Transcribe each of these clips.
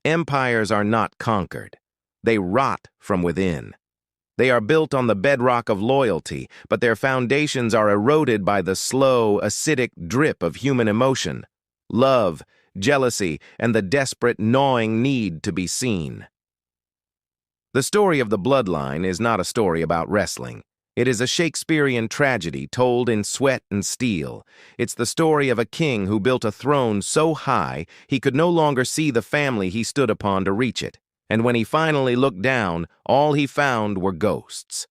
Empires are not conquered. They rot from within. They are built on the bedrock of loyalty, but their foundations are eroded by the slow, acidic drip of human emotion, love, jealousy, and the desperate, gnawing need to be seen. The story of the Bloodline is not a story about wrestling. It is a Shakespearean tragedy told in sweat and steel. It's the story of a king who built a throne so high he could no longer see the family he stood upon to reach it. And when he finally looked down, all he found were ghosts.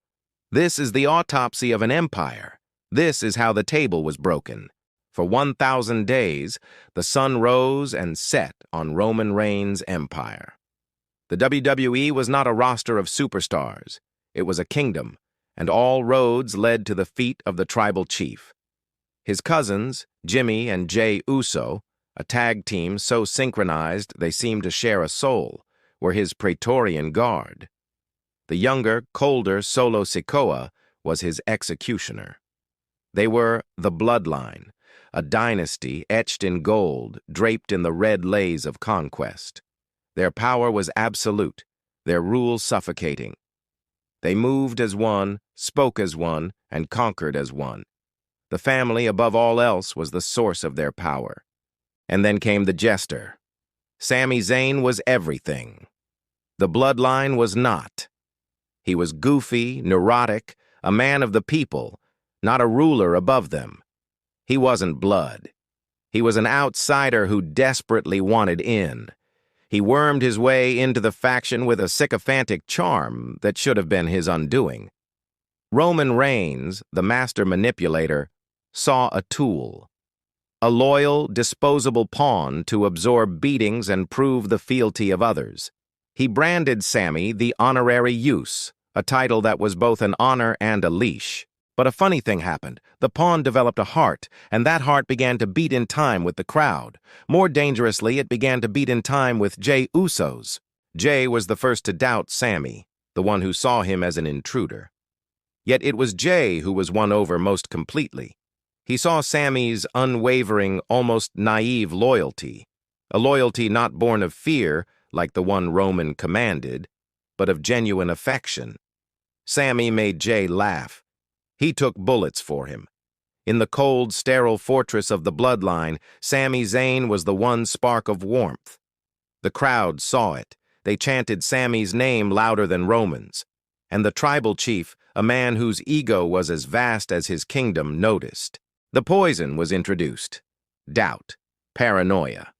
This is the autopsy of an empire. This is how the table was broken. For 1,000 days, the sun rose and set on Roman Reigns' empire. The WWE was not a roster of superstars. It was a kingdom, and all roads led to the feet of the tribal chief. His cousins, Jimmy and Jey Uso, a tag team so synchronized they seemed to share a soul, were his Praetorian guard. The younger, colder Solo Sikoa was his executioner. They were the Bloodline, a dynasty etched in gold, draped in the red lace of conquest. Their power was absolute, their rule suffocating. They moved as one, spoke as one, and conquered as one. The family, above all else, was the source of their power. And then came the jester. Sami Zayn was everything. The Bloodline was not. He was goofy, neurotic, a man of the people, not a ruler above them. He wasn't blood. He was an outsider who desperately wanted in. He wormed his way into the faction with a sycophantic charm that should have been his undoing. Roman Reigns, the master manipulator, saw a tool. A loyal, disposable pawn to absorb beatings and prove the fealty of others. He branded Sami the honorary use, a title that was both an honor and a leash. But a funny thing happened. The pawn developed a heart, and that heart began to beat in time with the crowd. More dangerously, it began to beat in time with Jey Usos. Jey was the first to doubt Sami, the one who saw him as an intruder. Yet it was Jey who was won over most completely. He saw Sami's unwavering, almost naive loyalty, a loyalty not born of fear, like the one Roman commanded, but of genuine affection. Sami made Jey laugh. He took bullets for him. In the cold, sterile fortress of the Bloodline, Sami Zayn was the one spark of warmth. The crowd saw it. They chanted Sami's name louder than Roman's. And the tribal chief, a man whose ego was as vast as his kingdom, noticed. The poison was introduced. Doubt. Paranoia.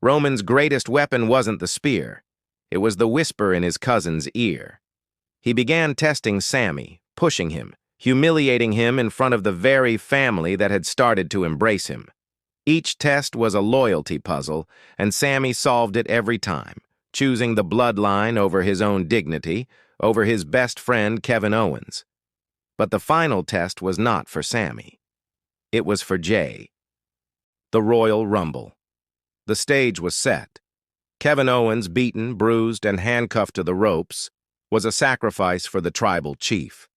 Roman's greatest weapon wasn't the spear. It was the whisper in his cousin's ear. He began testing Sami, pushing him, humiliating him in front of the very family that had started to embrace him. Each test was a loyalty puzzle, and Sami solved it every time, choosing the Bloodline over his own dignity, over his best friend Kevin Owens. But the final test was not for Sami. It was for Jey. The Royal Rumble. The stage was set. Kevin Owens, beaten, bruised, and handcuffed to the ropes, was a sacrifice for the tribal chief.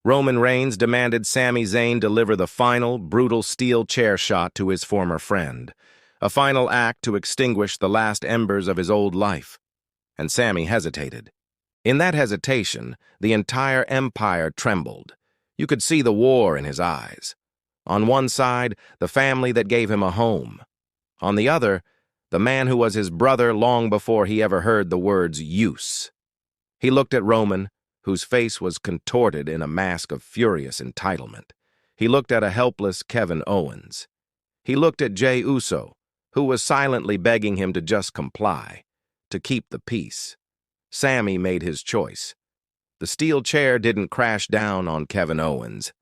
Roman Reigns demanded Sami Zayn deliver the final, brutal steel chair shot to his former friend, a final act to extinguish the last embers of his old life. And Sami hesitated. In that hesitation, the entire empire trembled. You could see the war in his eyes. On one side, the family that gave him a home. On the other, the man who was his brother long before he ever heard the words use. He looked at Roman, whose face was contorted in a mask of furious entitlement. He looked at a helpless Kevin Owens. He looked at Jey Uso, who was silently begging him to just comply, to keep the peace. Sami made his choice. The steel chair didn't crash down on Kevin Owens.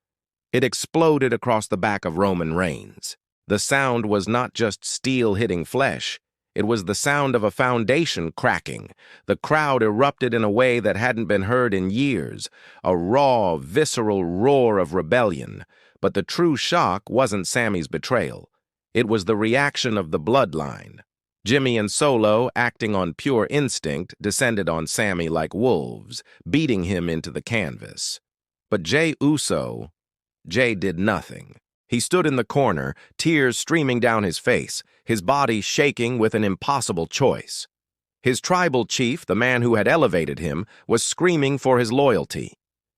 It exploded across the back of Roman Reigns. The sound was not just steel hitting flesh. It was the sound of a foundation cracking. The crowd erupted in a way that hadn't been heard in years, a raw, visceral roar of rebellion. But the true shock wasn't Sami's betrayal. It was the reaction of the Bloodline. Jimmy and Solo, acting on pure instinct, descended on Sami like wolves, beating him into the canvas. But Jey did nothing. He stood in the corner, tears streaming down his face, his body shaking with an impossible choice. His tribal chief, the man who had elevated him, was screaming for his loyalty.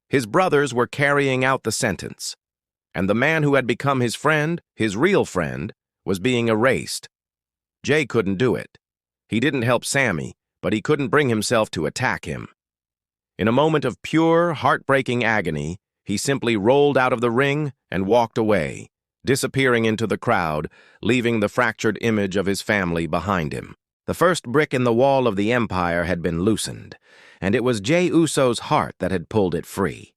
His brothers were carrying out the sentence. And the man who had become his friend, his real friend, was being erased. Jay couldn't do it. He didn't help Sami, but he couldn't bring himself to attack him. In a moment of pure, heartbreaking agony, he simply rolled out of the ring and walked away, disappearing into the crowd, leaving the fractured image of his family behind him. The first brick in the wall of the empire had been loosened, and it was Jey Uso's heart that had pulled it free.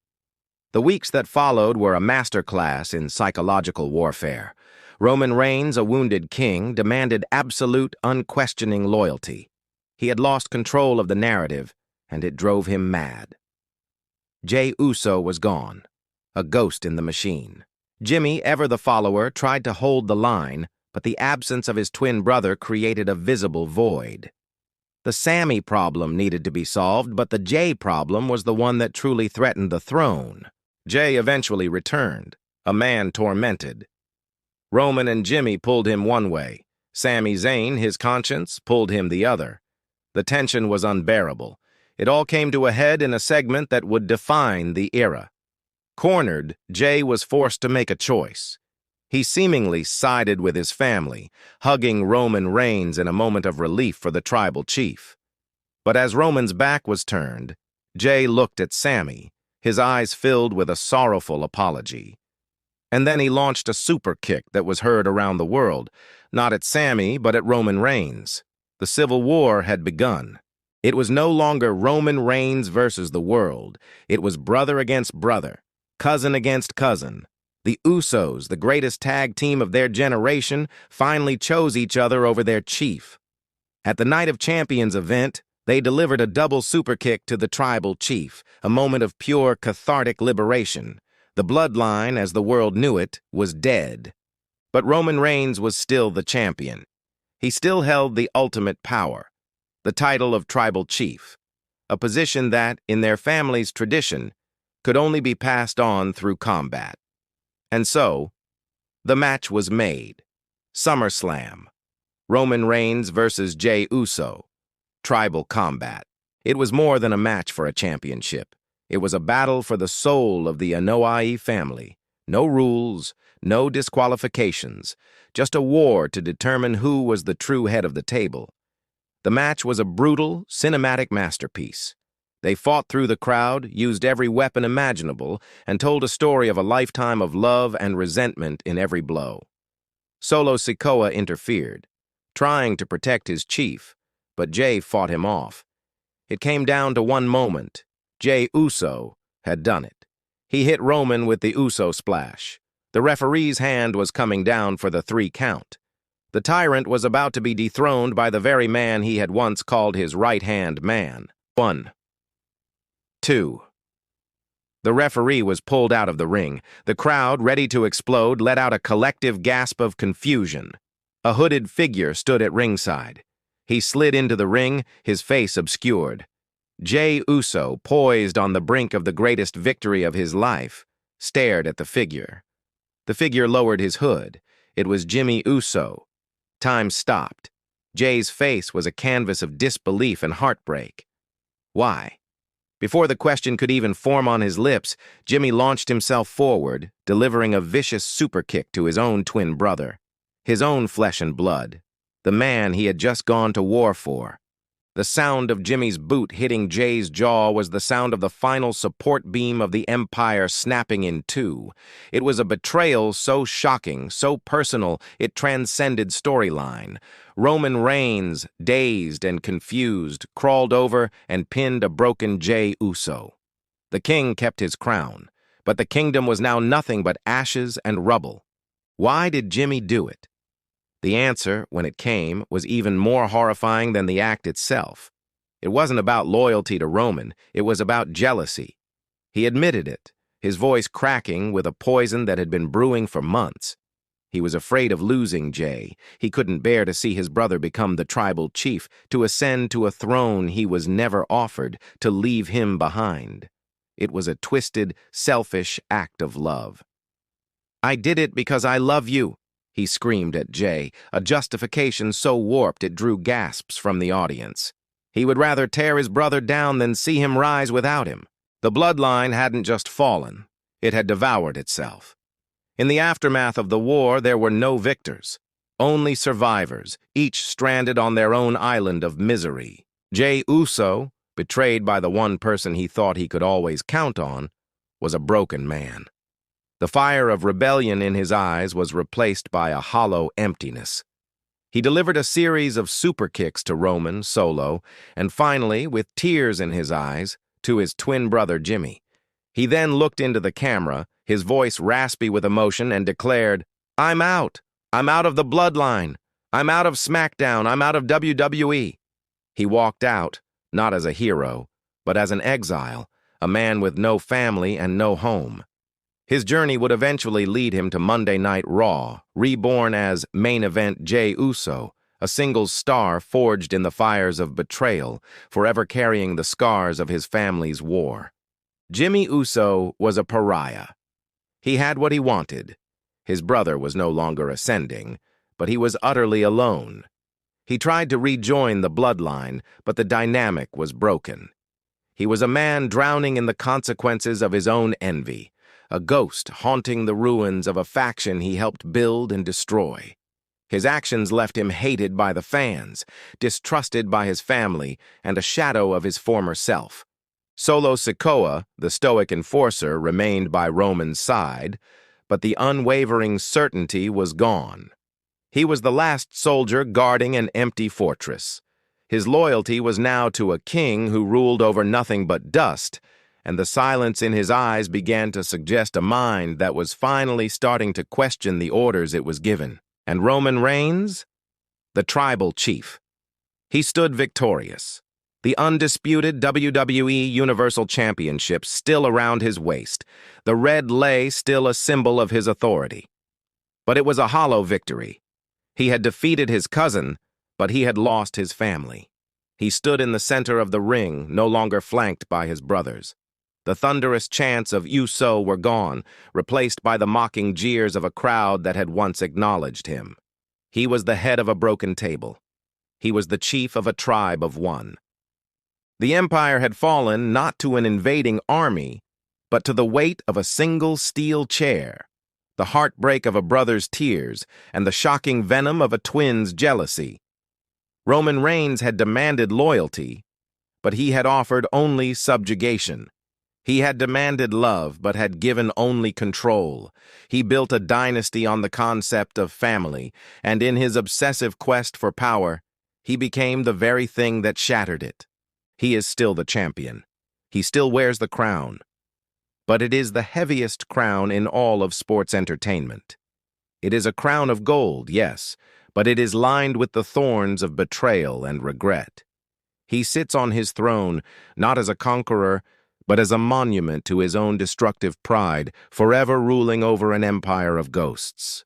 The weeks that followed were a masterclass in psychological warfare. Roman Reigns, a wounded king, demanded absolute, unquestioning loyalty. He had lost control of the narrative, and it drove him mad. Jey Uso was gone, a ghost in the machine. Jimmy, ever the follower, tried to hold the line, but the absence of his twin brother created a visible void. The Sami problem needed to be solved, but the Jey problem was the one that truly threatened the throne. Jey eventually returned, a man tormented. Roman and Jimmy pulled him one way. Sami Zayn, his conscience, pulled him the other. The tension was unbearable. It all came to a head in a segment that would define the era. Cornered, Jey was forced to make a choice. He seemingly sided with his family, hugging Roman Reigns in a moment of relief for the tribal chief. But as Roman's back was turned, Jey looked at Sami, his eyes filled with a sorrowful apology. And then he launched a superkick that was heard around the world, not at Sami, but at Roman Reigns. The civil war had begun. It was no longer Roman Reigns versus the world. It was brother against brother, cousin against cousin. The Usos, the greatest tag team of their generation, finally chose each other over their chief. At the Night of Champions event, they delivered a double superkick to the tribal chief, a moment of pure cathartic liberation. The Bloodline, as the world knew it, was dead. But Roman Reigns was still the champion. He still held the ultimate power, the title of tribal chief, a position that, in their family's tradition, could only be passed on through combat. And so, the match was made. SummerSlam. Roman Reigns versus Jey Uso. Tribal combat. It was more than a match for a championship. It was a battle for the soul of the Anoa'i family. No rules, no disqualifications, just a war to determine who was the true head of the table. The match was a brutal, cinematic masterpiece. They fought through the crowd, used every weapon imaginable, and told a story of a lifetime of love and resentment in every blow. Solo Sikoa interfered, trying to protect his chief, but Jey fought him off. It came down to one moment. Jey Uso had done it. He hit Roman with the Uso splash. The referee's hand was coming down for the 3 count. The tyrant was about to be dethroned by the very man he had once called his right-hand man. 1. 2. The referee was pulled out of the ring. The crowd, ready to explode, let out a collective gasp of confusion. A hooded figure stood at ringside. He slid into the ring, his face obscured. Jey Uso, poised on the brink of the greatest victory of his life, stared at the figure. The figure lowered his hood. It was Jimmy Uso. Time stopped. Jey's face was a canvas of disbelief and heartbreak. Why? Before the question could even form on his lips, Jimmy launched himself forward, delivering a vicious superkick to his own twin brother, his own flesh and blood, the man he had just gone to war for. The sound of Jimmy's boot hitting Jey's jaw was the sound of the final support beam of the Empire snapping in two. It was a betrayal so shocking, so personal, it transcended storyline. Roman Reigns, dazed and confused, crawled over and pinned a broken Jey Uso. The king kept his crown, but the kingdom was now nothing but ashes and rubble. Why did Jimmy do it? The answer, when it came, was even more horrifying than the act itself. It wasn't about loyalty to Roman, it was about jealousy. He admitted it, his voice cracking with a poison that had been brewing for months. He was afraid of losing Jey. He couldn't bear to see his brother become the tribal chief, to ascend to a throne he was never offered, to leave him behind. It was a twisted, selfish act of love. "I did it because I love you," he screamed at Jey, a justification so warped it drew gasps from the audience. He would rather tear his brother down than see him rise without him. The bloodline hadn't just fallen, it had devoured itself. In the aftermath of the war, there were no victors, only survivors, each stranded on their own island of misery. Jey Uso, betrayed by the one person he thought he could always count on, was a broken man. The fire of rebellion in his eyes was replaced by a hollow emptiness. He delivered a series of superkicks to Roman, Solo, and finally, with tears in his eyes, to his twin brother Jimmy. He then looked into the camera, his voice raspy with emotion, and declared, "I'm out. I'm out of the bloodline. I'm out of SmackDown. I'm out of WWE." He walked out, not as a hero, but as an exile, a man with no family and no home. His journey would eventually lead him to Monday Night Raw, reborn as main event Jey Uso, a single star forged in the fires of betrayal, forever carrying the scars of his family's war. Jimmy Uso was a pariah. He had what he wanted. His brother was no longer ascending, but he was utterly alone. He tried to rejoin the bloodline, but the dynamic was broken. He was a man drowning in the consequences of his own envy, a ghost haunting the ruins of a faction he helped build and destroy. His actions left him hated by the fans, distrusted by his family, and a shadow of his former self. Solo Sikoa, the stoic enforcer, remained by Roman's side, but the unwavering certainty was gone. He was the last soldier guarding an empty fortress. His loyalty was now to a king who ruled over nothing but dust, and the silence in his eyes began to suggest a mind that was finally starting to question the orders it was given. And Roman Reigns? The tribal chief. He stood victorious, the undisputed WWE Universal Championship still around his waist, the red lei still a symbol of his authority. But it was a hollow victory. He had defeated his cousin, but he had lost his family. He stood in the center of the ring, no longer flanked by his brothers. The thunderous chants of Uso were gone, replaced by the mocking jeers of a crowd that had once acknowledged him. He was the head of a broken table. He was the chief of a tribe of one. The empire had fallen not to an invading army, but to the weight of a single steel chair, the heartbreak of a brother's tears, and the shocking venom of a twin's jealousy. Roman Reigns had demanded loyalty, but he had offered only subjugation. He had demanded love, but had given only control. He built a dynasty on the concept of family, and in his obsessive quest for power, he became the very thing that shattered it. He is still the champion. He still wears the crown. But it is the heaviest crown in all of sports entertainment. It is a crown of gold, yes, but it is lined with the thorns of betrayal and regret. He sits on his throne, not as a conqueror, but as a monument to his own destructive pride, forever ruling over an empire of ghosts.